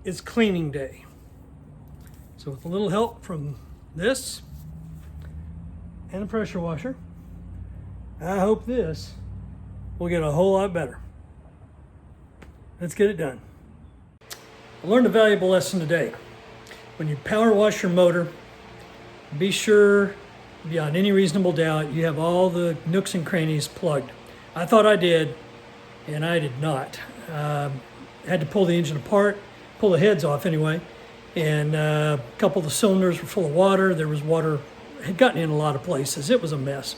is cleaning day. So with a little help from this and a pressure washer, I hope this will get a whole lot better. Let's get it done. I learned a valuable lesson today. When you power wash your motor, be sure, beyond any reasonable doubt, you have all the nooks and crannies plugged. I thought I did, and I did not. Had to pull the engine apart, pull the heads off anyway, and a couple of the cylinders were full of water. There was water, had gotten in a lot of places. It was a mess.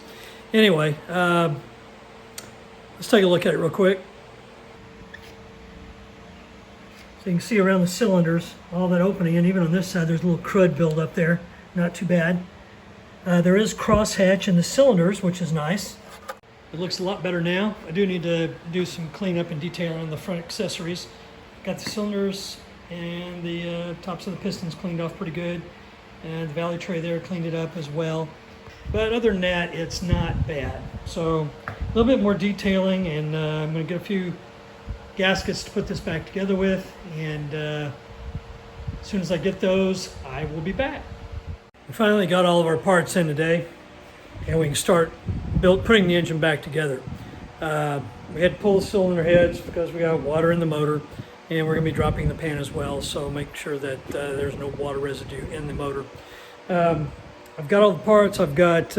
Anyway, let's take a look at it real quick. So you can see around the cylinders, all that opening, and even on this side, there's a little crud build up there. Not too bad. There is crosshatch in the cylinders, which is nice. It looks a lot better now. I do need to do some cleanup and detailing on the front accessories. Got the cylinders and the tops of the pistons cleaned off pretty good. And the valley tray there, cleaned it up as well. But other than that, it's not bad. So a little bit more detailing, and I'm going to get a few gaskets to put this back together with. And as soon as I get those, I will be back. We finally got all of our parts in today, and we can start putting the engine back together. We had to pull the cylinder heads because we got water in the motor, and we're going to be dropping the pan as well, so make sure that there's no water residue in the motor. I've got all the parts. I've got,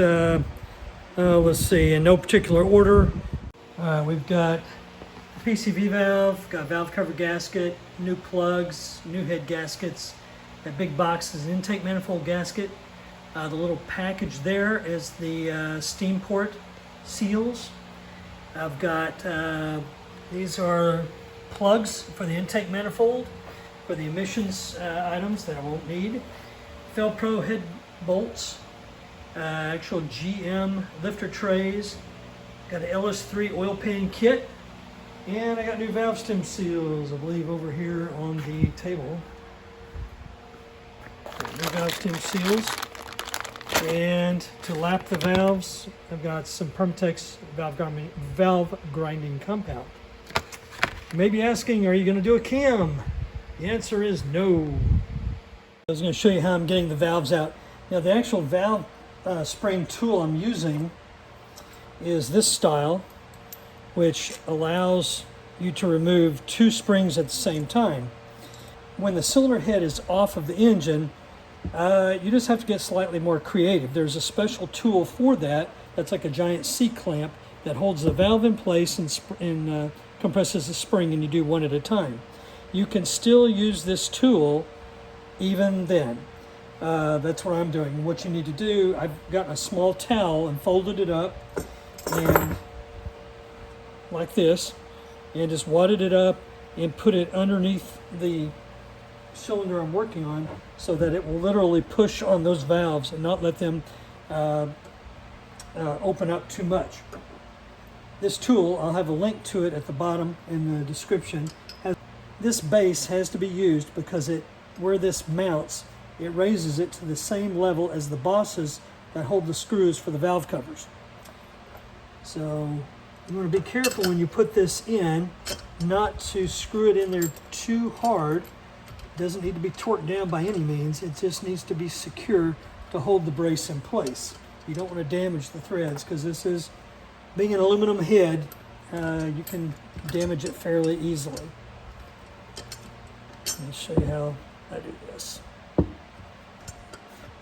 let's see, in no particular order. We've got PCV valve, got valve cover gasket, new plugs, new head gaskets. That big box is an intake manifold gasket. The little package there is the steam port seals. I've got, these are plugs for the intake manifold, for the emissions items that I won't need. Fel-Pro head bolts, actual GM lifter trays. Got an Ls3 Oil Pan kit. And I got new valve stem seals, I believe, over here on the table. New valve stem seals. And to lap the valves, I've got some Permatex valve grinding compound. You may be asking, are you going to do a cam? The answer is no. I was going to show you how I'm getting the valves out. Now the actual valve spring tool I'm using is this style, which allows you to remove two springs at the same time. When the cylinder head is off of the engine, you just have to get slightly more creative. There's a special tool for that. That's like a giant C-clamp that holds the valve in place and compresses the spring, and you do one at a time. You can still use this tool even then. That's what I'm doing. What you need to do, I've gotten a small towel and folded it up and like this, and just wadded it up and put it underneath the cylinder I'm working on, so that it will literally push on those valves and not let them open up too much. This tool, I'll have a link to it at the bottom in the description. This base has to be used because where this mounts, it raises it to the same level as the bosses that hold the screws for the valve covers. So you want to be careful when you put this in, not to screw it in there too hard. It doesn't need to be torqued down by any means. It just needs to be secure to hold the brace in place. You don't want to damage the threads, because this is, being an aluminum head, you can damage it fairly easily. Let me show you how I do this.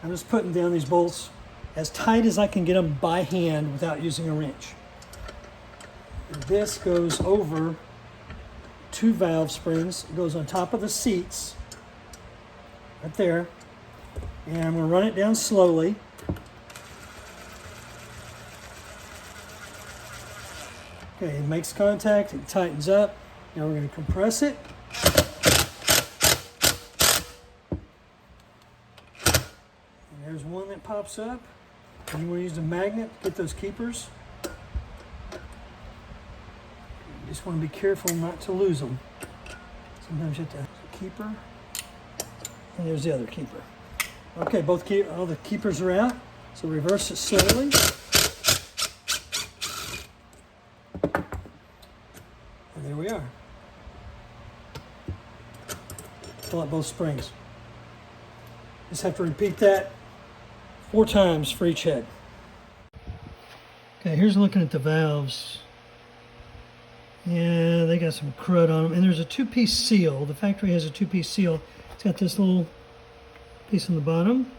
I'm just putting down these bolts as tight as I can get them by hand without using a wrench. And this goes over two valve springs. It goes on top of the seats, right there. And I'm going to run it down slowly. Okay, it makes contact, it tightens up. Now we're going to compress it. And there's one that pops up. And you want to use a magnet to get those keepers. You just want to be careful not to lose them. Sometimes you have to keeper. And there's the other keeper. Okay, all the keepers are out. So reverse it slowly. And there we are. fill out both springs. Just have to repeat that 4 times for each head. Okay, here's looking at the valves. Yeah, they got some crud on them. And there's a 2-piece seal. The factory has a 2-piece seal. It's got this little piece on the bottom.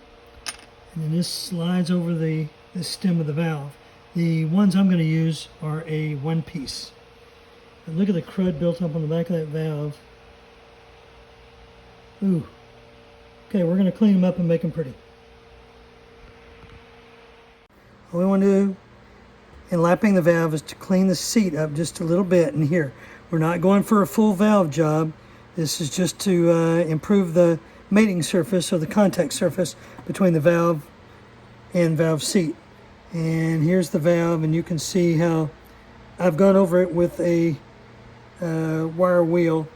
And then this slides over the stem of the valve. The ones I'm going to use are a 1-piece. And look at the crud built up on the back of that valve. Ooh. Okay, we're going to clean them up and make them pretty. All we want to do in lapping the valve is to clean the seat up just a little bit in here. We're not going for a full valve job. This is just to improve the mating surface or the contact surface between the valve and valve seat. And here's the valve, and you can see how I've gone over it with a wire wheel,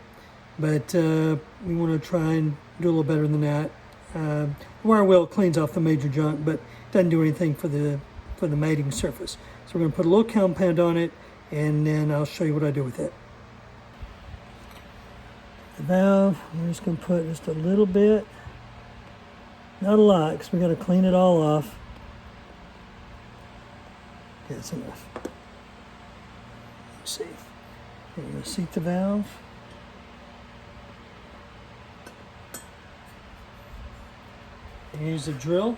but we want to try and do a little better than that. The wire wheel cleans off the major junk, but doesn't do anything for the mating surface. So we're going to put a little compound on it, and then I'll show you what I do with it. The valve, we're just going to put just a little bit, not a lot, because we got to clean it all off. Okay, that's enough. Let's see. We're going to seat the valve. And use a drill.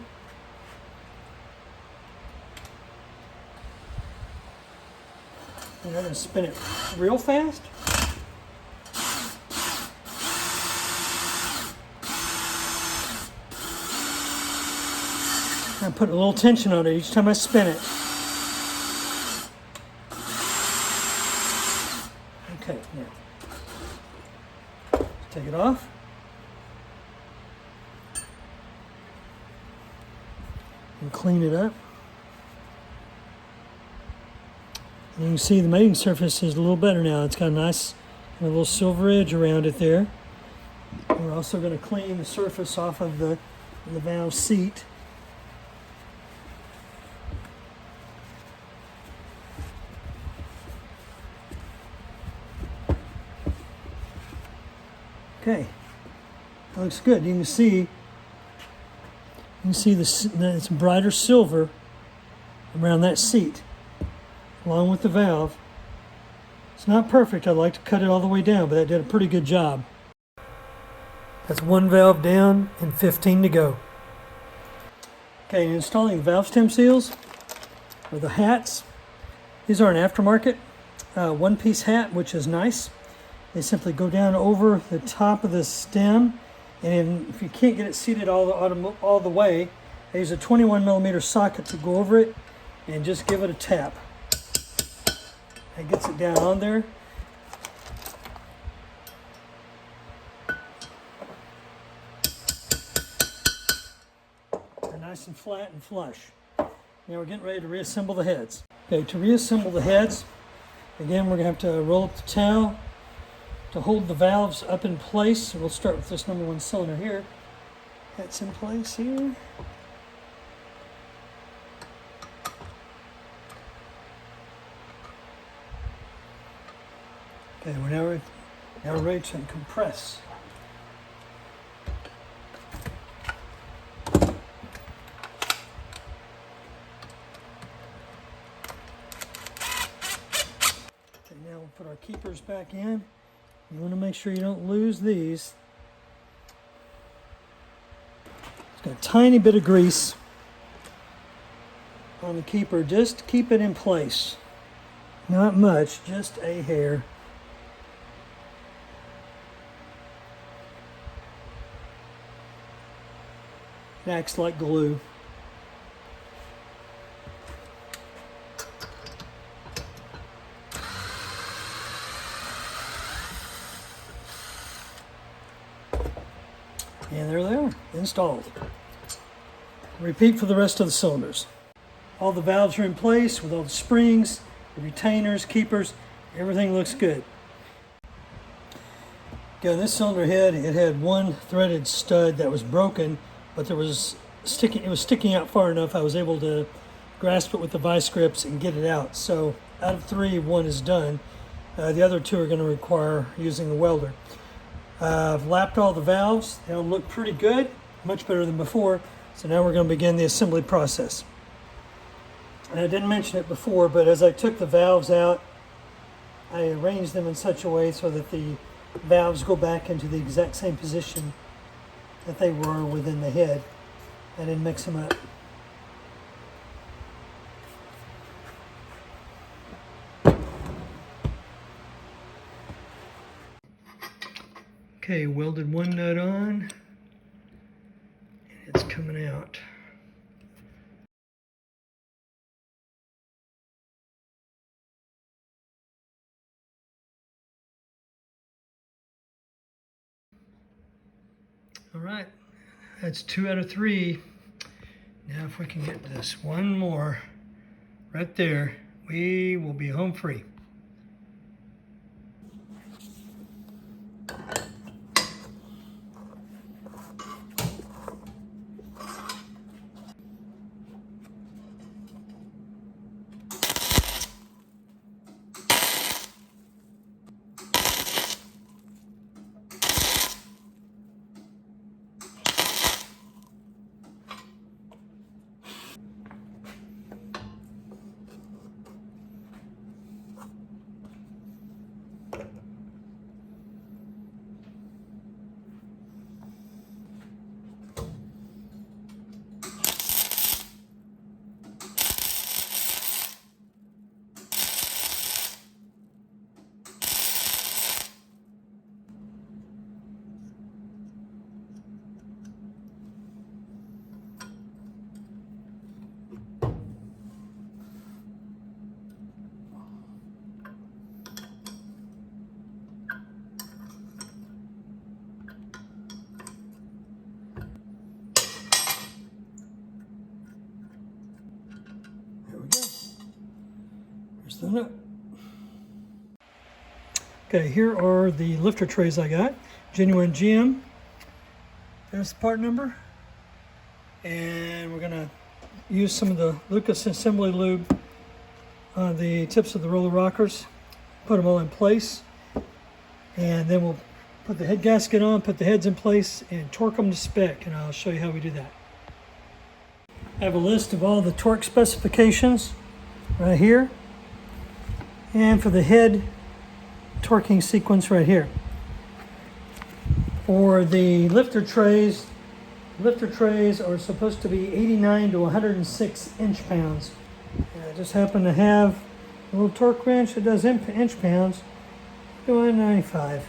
And I'm going to spin it real fast. I put a little tension on it each time I spin it. Okay, now take it off. And clean it up. And you can see the mating surface is a little better now. It's got a little silver edge around it there. We're also going to clean the surface off of the valve seat. Okay, that looks good. You can see it's brighter silver around that seat, along with the valve. It's not perfect. I'd like to cut it all the way down, but that did a pretty good job. That's 1 valve down and 15 to go. Okay, installing the valve stem seals, or the hats. These are an aftermarket 1-piece hat, which is nice. They simply go down over the top of the stem, and if you can't get it seated all the way, I use a 21mm socket to go over it and just give it a tap. That gets it down on there. They're nice and flat and flush. Now we're getting ready to reassemble the heads. Okay, to reassemble the heads, again we're going to have to roll up the towel to hold the valves up in place. We'll start with this number 1 cylinder here. That's in place here. Okay, we're now ready to compress. Okay, now we'll put our keepers back in. You want to make sure you don't lose these. It's got a tiny bit of grease on the keeper just to keep it in place. Not much, just a hair. It acts like glue. And there they are, installed. Repeat for the rest of the cylinders. All the valves are in place with all the springs, the retainers, keepers, everything looks good. Okay, this cylinder head, it had 1 threaded stud that was broken, but it was sticking out far enough I was able to grasp it with the vice grips and get it out. So out of 3, 1 is done. The other 2 are going to require using the welder. I've lapped all the valves. They all look pretty good, much better than before. So now we're going to begin the assembly process. And I didn't mention it before, but as I took the valves out, I arranged them in such a way so that the valves go back into the exact same position that they were within the head. I didn't mix them up. Okay, welded one nut on, and it's coming out. All right, that's 2 out of 3. Now if we can get this one more right there, we will be home free. There's the nut. Okay, here are the lifter trays I got. Genuine GM. There's the part number. And we're gonna use some of the Lucas assembly lube on the tips of the roller rockers. Put them all in place. And then we'll put the head gasket on, put the heads in place, and torque them to spec. And I'll show you how we do that. I have a list of all the torque specifications right here. And for the head torquing sequence right here. For the lifter trays are supposed to be 89 to 106 inch-pounds. I just happen to have a little torque wrench that does inch-pounds, doing 95.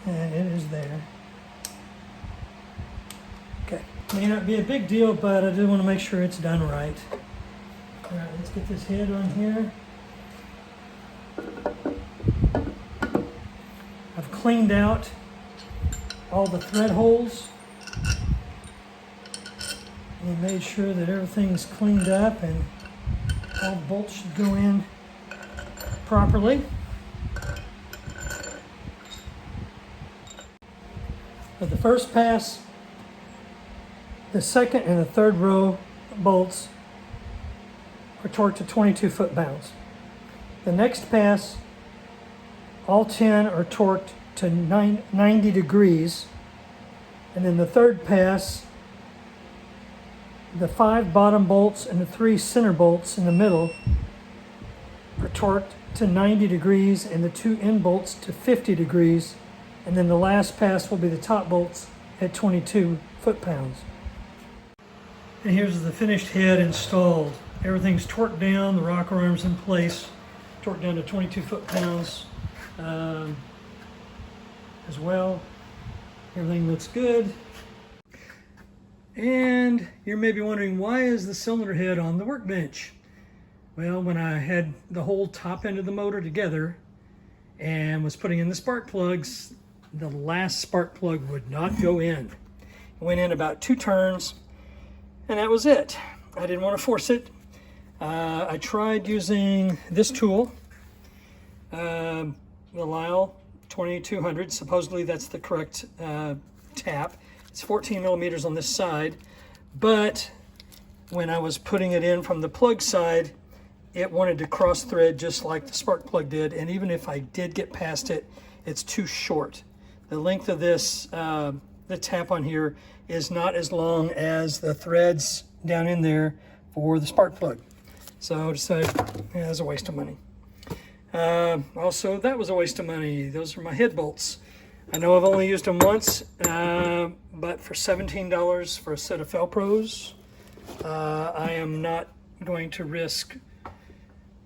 And it is there. Okay, may not be a big deal, but I do want to make sure it's done right. All right, let's get this head on here. I've cleaned out all the thread holes and made sure that everything's cleaned up and all the bolts should go in properly. For the first pass, the second and the third row bolts are torqued to 22 foot-pounds. The next pass, all 10 are torqued to 90 degrees. And then the third pass, the 5 bottom bolts and the 3 center bolts in the middle are torqued to 90 degrees and the 2 end bolts to 50 degrees. And then the last pass will be the top bolts at 22 foot-pounds. And here's the finished head installed. Everything's torqued down, the rocker arm's in place, torqued down to 22 foot-pounds as well. Everything looks good. And you're maybe wondering, why is the cylinder head on the workbench? Well, when I had the whole top end of the motor together and was putting in the spark plugs, the last spark plug would not go in. It went in about 2 turns, and that was it. I didn't want to force it. I tried using this tool, the Lisle 2200. Supposedly that's the correct tap. It's 14 millimeters on this side, but when I was putting it in from the plug side, it wanted to cross thread just like the spark plug did, and even if I did get past it, it's too short. The length of this, the tap on here, is not as long as the threads down in there for the spark plug. So I decided, yeah, that's a waste of money. Also, that was a waste of money. Those are my head bolts. I know I've only used them once, but for $17 for a set of Fel-Pros, I am not going to risk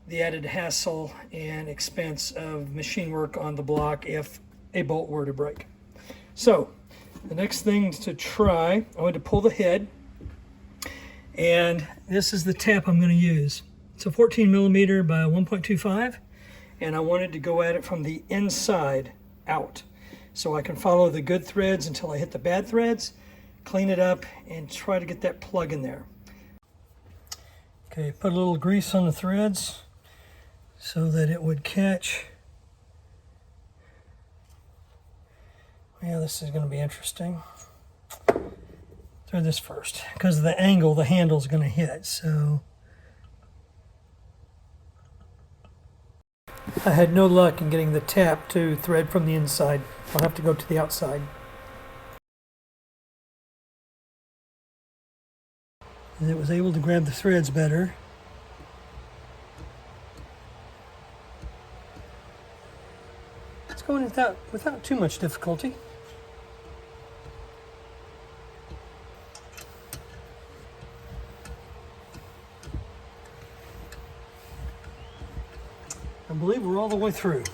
the added hassle and expense of machine work on the block if a bolt were to break. So the next thing to try, I'm going to pull the head, and this is the tap I'm going to use. It's a 14 millimeter by 1.25, and I wanted to go at it from the inside out so I can follow the good threads until I hit the bad threads, clean it up, and try to get that plug in there. Okay, put a little grease on the threads so that it would catch. Yeah, this is going to be interesting. Thread this first, because of the angle the handle's going to hit. So I had no luck in getting the tap to thread from the inside. I'll have to go to the outside. And it was able to grab the threads better. It's going without too much difficulty. I believe we're all the way through.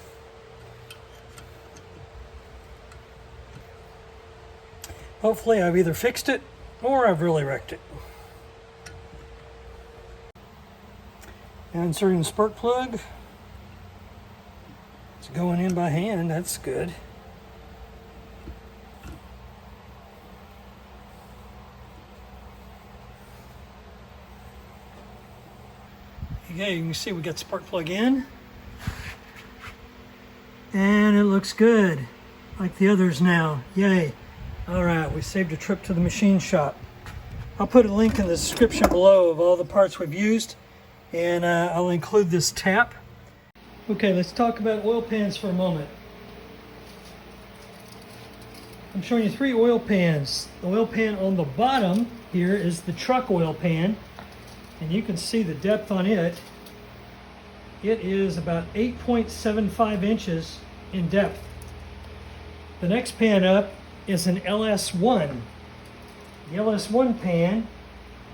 Hopefully I've either fixed it or I've really wrecked it. Now inserting the spark plug. It's going in by hand, that's good. Okay, you can see we got the spark plug in. And it looks good, like the others now. Yay. All right, we saved a trip to the machine shop. I'll put a link in the description below of all the parts we've used, and I'll include this tap. Okay, let's talk about oil pans for a moment. I'm showing you 3 oil pans. The oil pan on the bottom here is the truck oil pan, and you can see the depth on it. It is about 8.75 inches in depth. The next pan up is an Ls1. The Ls1 pan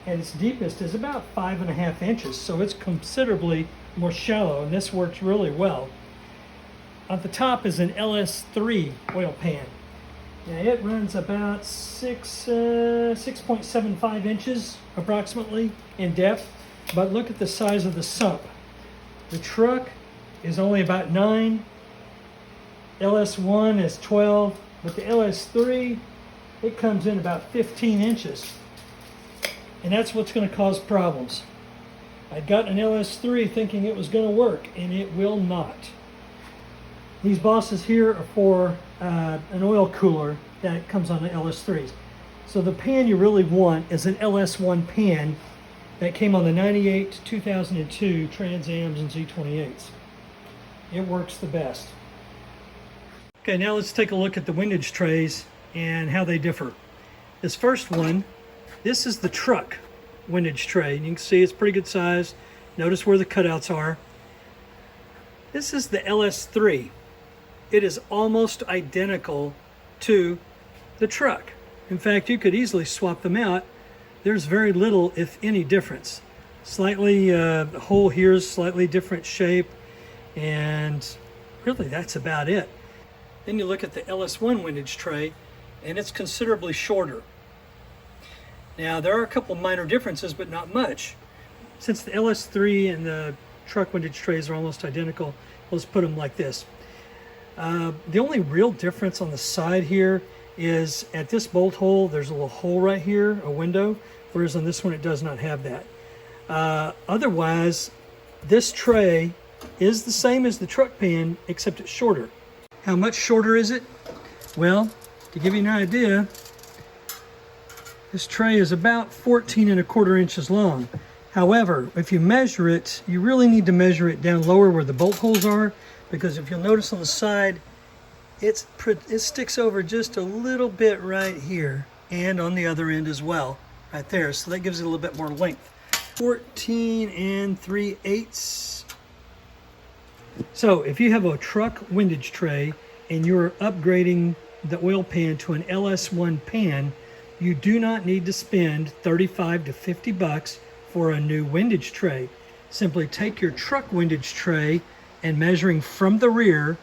at its deepest is about 5.5 inches, so it's considerably more shallow, and this works really well. At the top is an Ls3 oil pan. Now it runs about 6.75 inches approximately in depth, but look at the size of the sump. The truck is only about 9, Ls1 is 12, but the Ls3, it comes in about 15 inches. And that's what's going to cause problems. I got an Ls3 thinking it was going to work, and it will not. These bosses here are for an oil cooler that comes on the Ls3s. So the pan you really want is an Ls1 pan that came on the 98 to 2002 Trans Ams and Z28s. It works the best. Okay, now let's take a look at the windage trays and how they differ. This first one, this is the truck windage tray, and you can see it's pretty good size. Notice where the cutouts are. This is the Ls3. It is almost identical to the truck. In fact, you could easily swap them out. There's very little, if any, difference. Slightly, the hole here is slightly different shape, and really that's about it. Then you look at the Ls1 windage tray, and it's considerably shorter. Now, there are a couple minor differences, but not much. Since the Ls3 and the truck windage trays are almost identical, let's put them like this. The only real difference on the side here is at this bolt hole, there's a little hole right here, a window, whereas on this one it does not have that. Otherwise, this tray is the same as the truck pan, except it's shorter. How much shorter is it? Well, to give you an idea, this tray is about 14 1/4 inches long. However, if you measure it, you really need to measure it down lower where the bolt holes are, because if you'll notice on the side, it sticks over just a little bit right here, and on the other end as well, right there. So that gives it a little bit more length. 14 3/8. So if you have a truck windage tray and you're upgrading the oil pan to an Ls1 pan, you do not need to spend $35 to $50 for a new windage tray. Simply take your truck windage tray and measuring from the rear,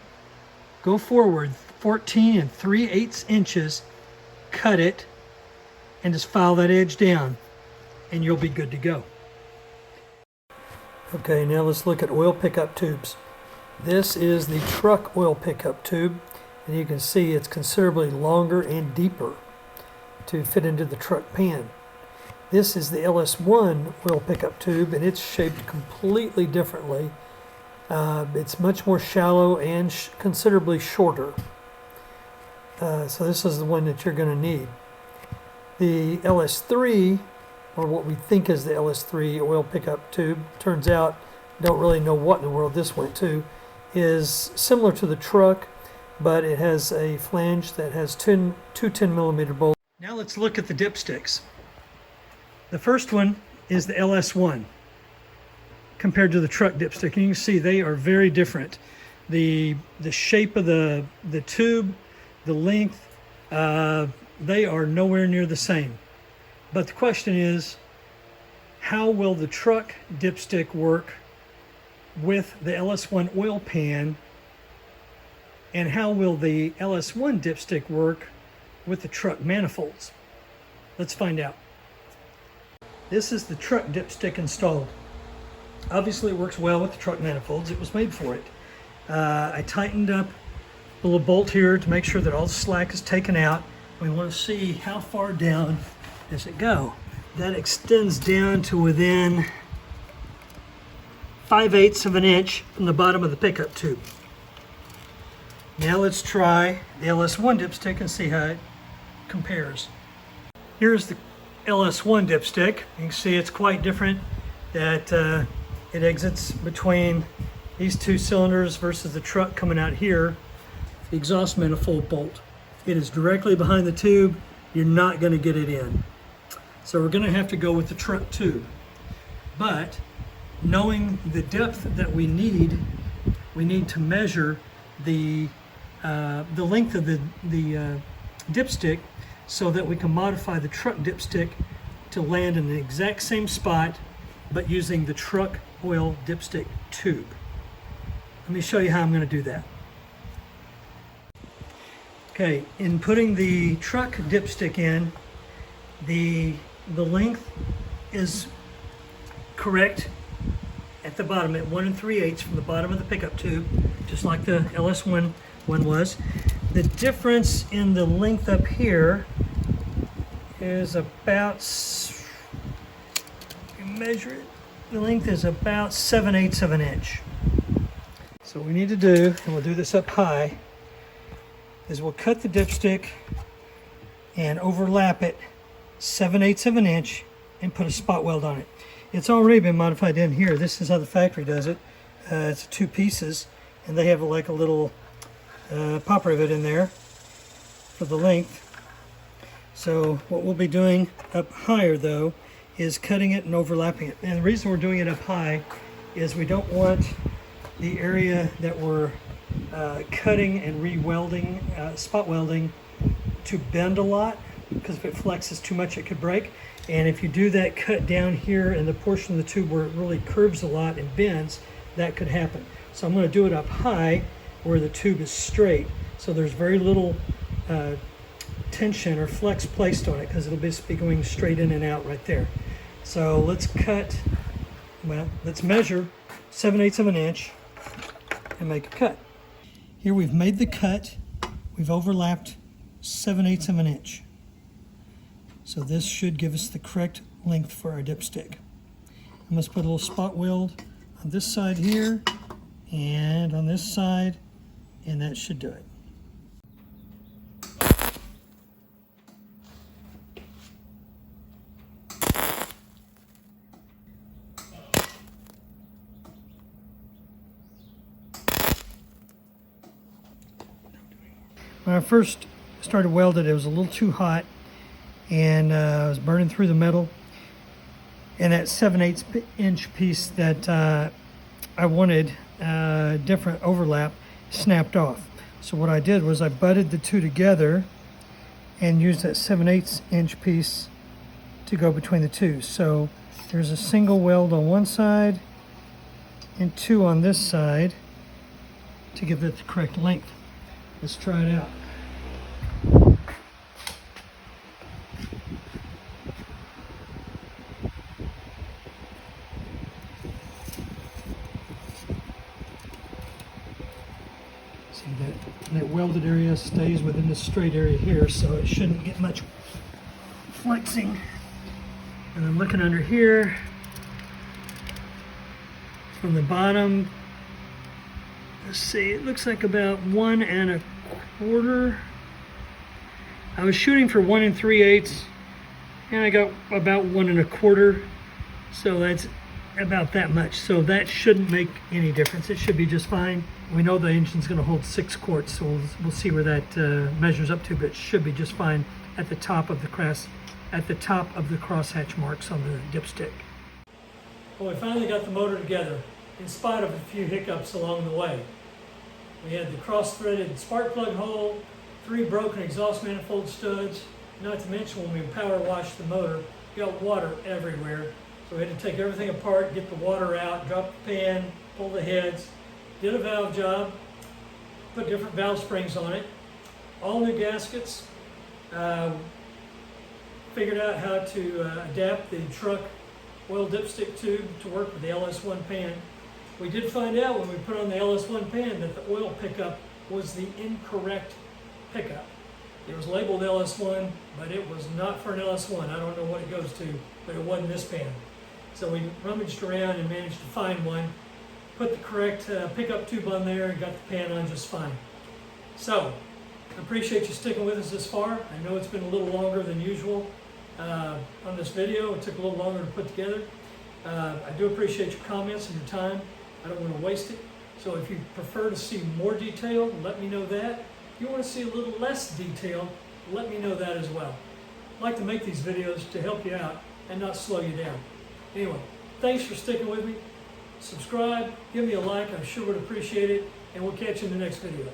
go forward 14 3/8 inches, cut it, and just file that edge down, and you'll be good to go. Okay, now let's look at oil pickup tubes. This is the truck oil pickup tube, and you can see it's considerably longer and deeper to fit into the truck pan. This is the Ls1 oil pickup tube, and it's shaped completely differently. It's much more shallow and considerably shorter. So this is the one that you're going to need. The Ls3, or what we think is the Ls3 oil pickup tube, turns out, don't really know what in the world this went to, is similar to the truck, but it has a flange that has two 10mm bolts. Now let's look at the dipsticks. The first one is the Ls1 compared to the truck dipstick. And you can see they are very different. The shape of the tube, the length, they are nowhere near the same. But the question is, how will the truck dipstick work with the Ls1 oil pan, and how will the Ls1 dipstick work with the truck manifolds? Let's find out. This is the truck dipstick installed. Obviously it works well with the truck manifolds. It was made for it. I tightened up the little bolt here to make sure that all the slack is taken out. We want to see how far down does it go. That extends down to within 5/8 of an inch from the bottom of the pickup tube. Now let's try the Ls1 dipstick and see how it compares. Here's the Ls1 dipstick. You can see it's quite different, that it exits between these two cylinders versus the truck coming out here, the exhaust manifold bolt. It is directly behind the tube. You're not going to get it in. So we're going to have to go with the truck tube. But knowing the depth that we need to measure the length of the dipstick so that we can modify the truck dipstick to land in the exact same spot, but using the truck oil dipstick tube. Let me show you how I'm going to do that. Okay, in putting the truck dipstick in, the length is correct at the bottom at 1 3/8 from the bottom of the pickup tube, just like the Ls1 one was. The difference in the length up here is about, you measure it, the length is about 7/8 of an inch. So what we need to do, and we'll do this up high, is we'll cut the dipstick and overlap it 7/8 of an inch and put a spot weld on it. It's already been modified in here. This is how the factory does it. It's 2 pieces, and they have like a little pop rivet in there for the length. So what we'll be doing up higher though is cutting it and overlapping it. And the reason we're doing it up high is we don't want the area that we're cutting and re-welding, spot welding, to bend a lot, because if it flexes too much it could break. And if you do that cut down here in the portion of the tube where it really curves a lot and bends, that could happen. So I'm going to do it up high where the tube is straight, so there's very little tension or flex placed on it, because it'll just be going straight in and out right there. So let's measure 7/8 of an inch and make a cut. Here we've made the cut, we've overlapped 7/8 of an inch. So this should give us the correct length for our dipstick. I must put a little spot weld on this side here and on this side, and that should do it. When I first started welding, it was a little too hot, and I was burning through the metal. And that 7/8 inch piece that I wanted different overlap snapped off. So what I did was I butted the two together and used that 7/8 inch piece to go between the two. So there's a single weld on one side and two on this side to give it the correct length. Let's try it out. See that welded area stays within the straight area here, so it shouldn't get much flexing. And I'm looking under here from the bottom. Let's see, it looks like about 1 1/4. I was shooting for 1 3/8, and I got about 1 1/4. So that's about that much. So that shouldn't make any difference. It should be just fine. We know the engine's going to hold 6 quarts, so we'll see where that measures up to, but it should be just fine at the top of the crosshatch marks on the dipstick. Well, we finally got the motor together, in spite of a few hiccups along the way. We had the cross-threaded spark plug hole, 3 broken exhaust manifold studs, not to mention when we power washed the motor, we got water everywhere. So we had to take everything apart, get the water out, drop the pan, pull the heads, did a valve job, put different valve springs on it, all new gaskets, figured out how to adapt the truck oil dipstick tube to work with the Ls1 Pan. We did find out when we put on the Ls1 Pan that the oil pickup was the incorrect pickup. It was labeled Ls1, but it was not for an Ls1. I don't know what it goes to, but it wasn't this pan. So we rummaged around and managed to find one, put the correct pickup tube on there, and got the pan on just fine. So, I appreciate you sticking with us this far. I know it's been a little longer than usual on this video. It took a little longer to put together. I do appreciate your comments and your time. I don't want to waste it. So if you prefer to see more detail, let me know that. If you want to see a little less detail, let me know that as well. I like to make these videos to help you out and not slow you down. Anyway, thanks for sticking with me. Subscribe, give me a like, I sure would appreciate it, and we'll catch you in the next video.